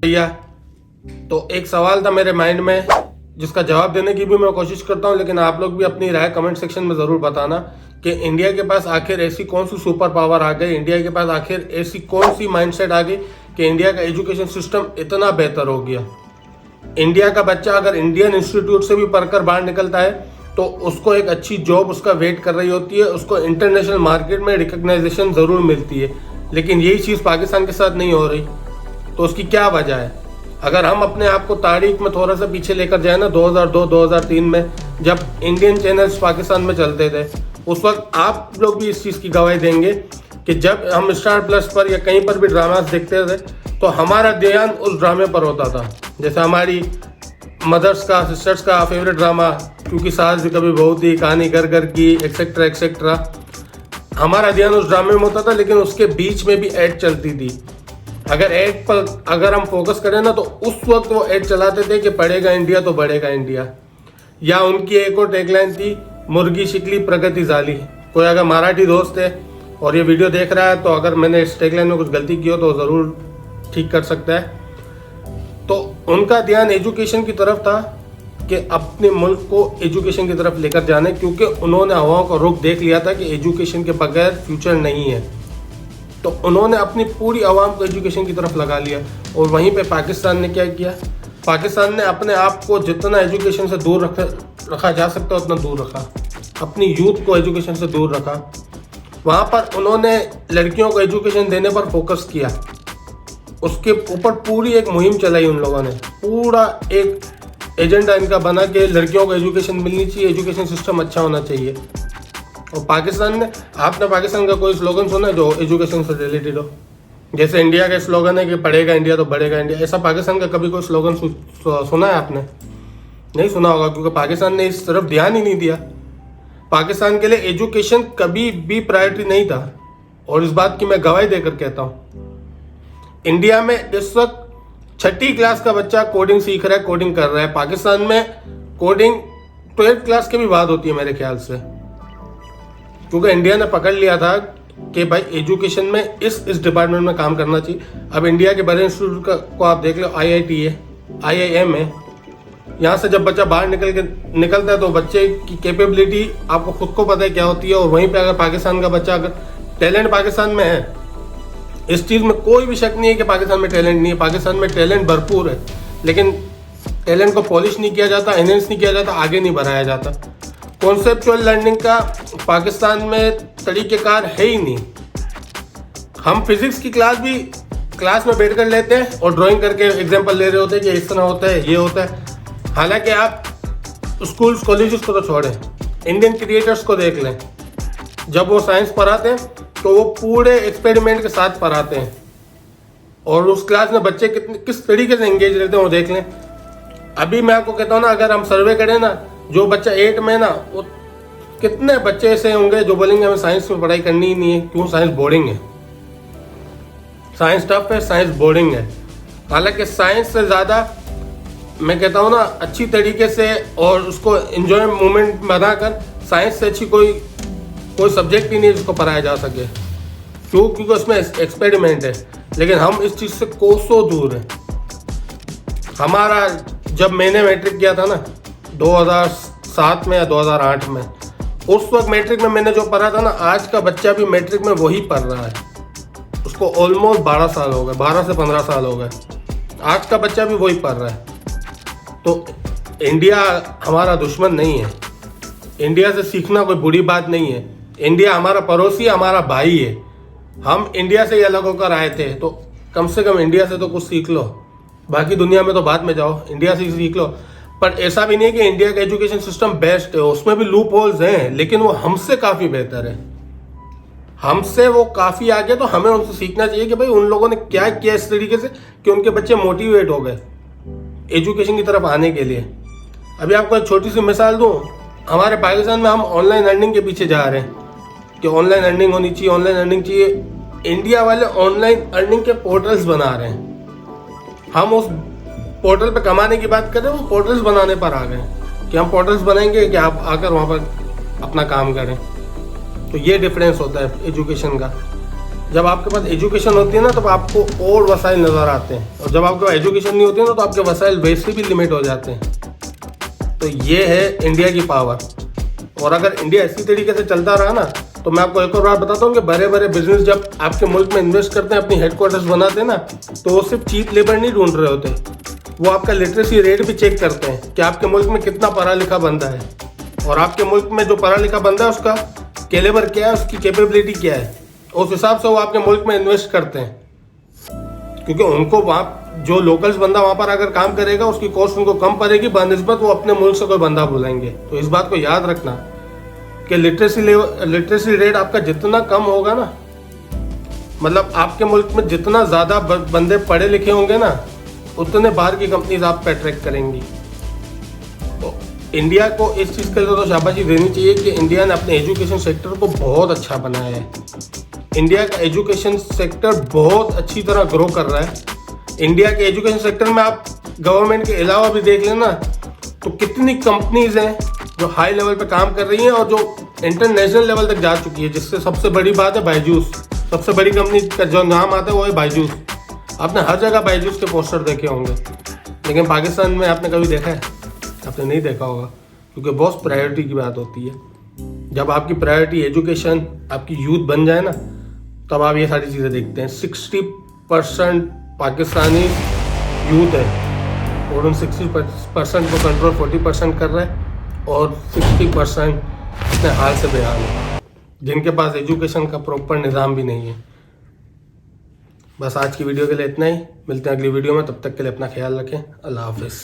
भैया, तो एक सवाल था मेरे माइंड में जिसका जवाब देने की भी मैं कोशिश करता हूँ, लेकिन आप लोग भी अपनी राय कमेंट सेक्शन में ज़रूर बताना कि इंडिया के पास आखिर ऐसी कौन सी सुपर पावर आ गई, इंडिया के पास आखिर ऐसी कौन सी माइंडसेट आ गई कि इंडिया का एजुकेशन सिस्टम इतना बेहतर हो गया। इंडिया का बच्चा अगर इंडियन इंस्टीट्यूट से भी पढ़कर बाहर निकलता है तो उसको एक अच्छी जॉब उसका वेट कर रही होती है, उसको इंटरनेशनल मार्केट में रिकग्नाइजेशन ज़रूर मिलती है। लेकिन यही चीज़ पाकिस्तान के साथ नहीं हो रही, तो उसकी क्या वजह है? अगर हम अपने आप को तारीख में थोड़ा सा पीछे लेकर जाए ना, 2002-2003 में जब इंडियन चैनल्स पाकिस्तान में चलते थे, उस वक्त आप लोग भी इस चीज़ की गवाही देंगे कि जब हम स्टार प्लस पर या कहीं पर भी ड्रामास देखते थे तो हमारा ध्यान उस ड्रामे पर होता था। जैसे हमारी मदर्स का, सिस्टर्स का फेवरेट ड्रामा क्योंकि सास भी कभी बहू थी, कहानी घर घर की, एक्सेट्रा एक्सेट्रा, हमारा ध्यान उस ड्रामे में होता था। लेकिन उसके बीच में भी ऐड चलती थी। अगर ऐड पर अगर हम फोकस करें ना तो उस वक्त वो ऐड चलाते थे कि पढ़ेगा इंडिया तो बढ़ेगा इंडिया। या उनकी एक और टैगलाइन थी, मुर्गी शिकली प्रगति जाली। कोई अगर मराठी दोस्त है और ये वीडियो देख रहा है तो अगर मैंने इस टैगलाइन में कुछ गलती की हो तो ज़रूर ठीक कर सकता है। तो उनका ध्यान एजुकेशन की तरफ था कि अपने मुल्क को एजुकेशन की तरफ लेकर जाने, क्योंकि उन्होंने हवाओं का रुख देख लिया था कि एजुकेशन के बगैर फ्यूचर नहीं है। तो उन्होंने अपनी पूरी आवाम को एजुकेशन की तरफ लगा लिया। और वहीं पे पाकिस्तान ने क्या किया? पाकिस्तान ने अपने आप को जितना एजुकेशन से दूर रखा जा सकता है उतना दूर रखा, अपनी यूथ को एजुकेशन से दूर रखा। वहाँ पर उन्होंने लड़कियों को एजुकेशन देने पर फोकस किया, उसके ऊपर पूरी एक मुहिम चलाई उन लोगों ने। पूरा एक एजेंडा इनका बना कि लड़कियों को एजुकेशन मिलनी चाहिए, एजुकेशन सिस्टम अच्छा होना चाहिए। और पाकिस्तान ने, आपने पाकिस्तान का कोई स्लोगन सुना है जो एजुकेशन से रिलेटेड हो? जैसे इंडिया का स्लोगन है कि पढ़ेगा इंडिया तो बढ़ेगा इंडिया, ऐसा पाकिस्तान का कभी कोई स्लोगन सुना है आपने? नहीं सुना होगा, क्योंकि पाकिस्तान ने इस तरफ ध्यान ही नहीं दिया। पाकिस्तान के लिए एजुकेशन कभी भी प्रायोरिटी नहीं था, और इस बात की मैं गवाही देकर कहता हूँ। इंडिया में इस वक्त 6ठी क्लास का बच्चा कोडिंग सीख रहा है, कोडिंग कर रहा है। पाकिस्तान में कोडिंग 12th क्लास के भी बाद होती है मेरे ख्याल से, क्योंकि इंडिया ने पकड़ लिया था कि भाई एजुकेशन में इस डिपार्टमेंट में काम करना चाहिए। अब इंडिया के बड़े इंस्टीट्यूट को आप देख लो, IIT है, IIM है। यहाँ से जब बच्चा बाहर निकलता है तो बच्चे की कैपेबिलिटी आपको खुद को पता है क्या होती है। और वहीं पे अगर पाकिस्तान का बच्चा, अगर टैलेंट पाकिस्तान में है, इस चीज़ में कोई भी शक नहीं है कि पाकिस्तान में टैलेंट नहीं है। पाकिस्तान में टैलेंट भरपूर है, लेकिन टैलेंट को पॉलिश नहीं किया जाता, एनहेंस नहीं किया जाता, आगे नहीं बढ़ाया जाता। कॉन्सेप्चुअल लर्निंग का पाकिस्तान में तरीक़ेकार है ही नहीं। हम फिजिक्स की क्लास में बैठ कर लेते हैं और ड्राइंग करके एग्जाम्पल ले रहे होते हैं कि इस तरह होता है, ये होता है। हालांकि आप स्कूल्स कॉलेजेस को तो छोड़ें, इंडियन क्रिएटर्स को देख लें। जब वो साइंस पढ़ाते हैं तो वो पूरे एक्सपेरिमेंट के साथ पढ़ाते हैं, और उस क्लास में बच्चे किस तरीके से एंगेज रहते हैं वो देख लें। अभी मैं आपको कहता हूँ ना, अगर हम सर्वे करें ना, जो बच्चा 8 में ना, वो कितने बच्चे ऐसे होंगे जो बोलेंगे हमें साइंस में पढ़ाई करनी ही नहीं है। क्यों? साइंस बोरिंग है, साइंस टफ है, साइंस बोरिंग है। हालांकि साइंस से ज़्यादा मैं कहता हूँ ना, अच्छी तरीके से और उसको एंजॉय मोमेंट बनाकर, साइंस से अच्छी कोई सब्जेक्ट ही नहीं जिसको पढ़ाया जा सके। क्यों? क्योंकि उसमें एक्सपेरिमेंट है। लेकिन हम इस चीज़ से कोसों दूर हैं। हमारा जब मैंने मैट्रिक किया था ना 2007 में या 2008 में, उस वक्त मैट्रिक में मैंने जो पढ़ा था ना, आज का बच्चा भी मैट्रिक में वही पढ़ रहा है। उसको ऑलमोस्ट 12 साल हो गए, 12 से 15 साल हो गए, आज का बच्चा भी वही पढ़ रहा है। तो इंडिया हमारा दुश्मन नहीं है, इंडिया से सीखना कोई बुरी बात नहीं है। इंडिया हमारा पड़ोसी, हमारा भाई है। हम इंडिया से ही अलग होकर आए थे, तो कम से कम इंडिया से तो कुछ सीख लो। बाकी दुनिया में तो बाद में जाओ, इंडिया से ही सीख लो। पर ऐसा भी नहीं है कि इंडिया का एजुकेशन सिस्टम बेस्ट है, उसमें भी लूप होल्स हैं, लेकिन वो हमसे काफ़ी बेहतर है, हमसे वो काफ़ी आगे। तो हमें उनसे सीखना चाहिए कि भाई उन लोगों ने क्या किया इस तरीके से कि उनके बच्चे मोटिवेट हो गए एजुकेशन की तरफ आने के लिए। अभी आपको एक छोटी सी मिसाल दूँ, हमारे पाकिस्तान में हम ऑनलाइन अर्निंग के पीछे जा रहे हैं कि ऑनलाइन अर्निंग होनी चाहिए, ऑनलाइन अर्निंग चाहिए। इंडिया वाले ऑनलाइन अर्निंग के पोर्टल्स बना रहे हैं। हम उस पोर्टल पे कमाने की बात करें, वो पोर्टल्स बनाने पर आ गए कि हम पोर्टल्स बनाएंगे कि आप आकर वहाँ पर अपना काम करें। तो ये डिफरेंस होता है एजुकेशन का। जब आपके पास एजुकेशन होती है ना तब आपको और वसाइल नज़र आते हैं, और जब आपके पास एजुकेशन नहीं होती है ना तो आपके वसाइल वैसे भी लिमिट हो जाते हैं। तो ये है इंडिया की पावर। और अगर इंडिया इसी तरीके से चलता रहा ना तो मैं आपको एक और बात बताता हूँ कि बड़े बड़े बिजनेस जब आपके मुल्क में इन्वेस्ट करते हैं, अपनी हेडक्वार्टर्स बनाते हैं ना, तो वो सिर्फ चीप लेबर नहीं ढूंढ रहे होते, वो आपका लिटरेसी रेट भी चेक करते हैं कि आपके मुल्क में कितना पढ़ा लिखा बंदा है, और आपके मुल्क में जो पढ़ा लिखा बंदा है उसका कैलिबर क्या है, उसकी कैपेबिलिटी क्या है, उस हिसाब से वो आपके मुल्क में इन्वेस्ट करते हैं। क्योंकि उनको वहाँ जो लोकल्स बंदा वहाँ पर अगर काम करेगा उसकी कॉस्ट उनको कम पड़ेगी, बनस्बत वो अपने मुल्क से कोई बंदा बुलाएंगे। तो इस बात को याद रखना कि लिटरेसी रेट आपका जितना कम होगा ना, मतलब आपके मुल्क में जितना ज़्यादा बंदे पढ़े लिखे होंगे ना, उतने बाहर की कंपनीज आप पे अट्रैक्ट करेंगी। तो इंडिया को इस चीज़ के लिए तो शाबाशी देनी चाहिए कि इंडिया ने अपने एजुकेशन सेक्टर को बहुत अच्छा बनाया है। इंडिया का एजुकेशन सेक्टर बहुत अच्छी तरह ग्रो कर रहा है। इंडिया के एजुकेशन सेक्टर में आप गवर्नमेंट के अलावा भी देख लेना तो कितनी कंपनीज हैं जो हाई लेवल पे काम कर रही हैं और जो इंटरनेशनल लेवल तक जा चुकी है, जिससे सबसे बड़ी बात है बायजूस। सबसे बड़ी कंपनी का जो नाम आता है वो है बायजूस। आपने हर जगह बायजूस के पोस्टर देखे होंगे, लेकिन पाकिस्तान में आपने कभी देखा है? आपने नहीं देखा होगा, क्योंकि बहुत प्रायोरिटी की बात होती है। जब आपकी प्रायोरिटी एजुकेशन, आपकी यूथ बन जाए ना, तब आप ये सारी चीज़ें देखते हैं। 60% पाकिस्तानी यूथ है और उन 60% को कंट्रोल 40% कर रहा है, और 60% अपने हाल से बेहाल है, जिनके पास एजुकेशन का प्रॉपर निज़ाम भी नहीं है। बस आज की वीडियो के लिए इतना ही, मिलते हैं अगली वीडियो में, तब तक के लिए अपना ख्याल रखें। अल्लाह हाफिज़।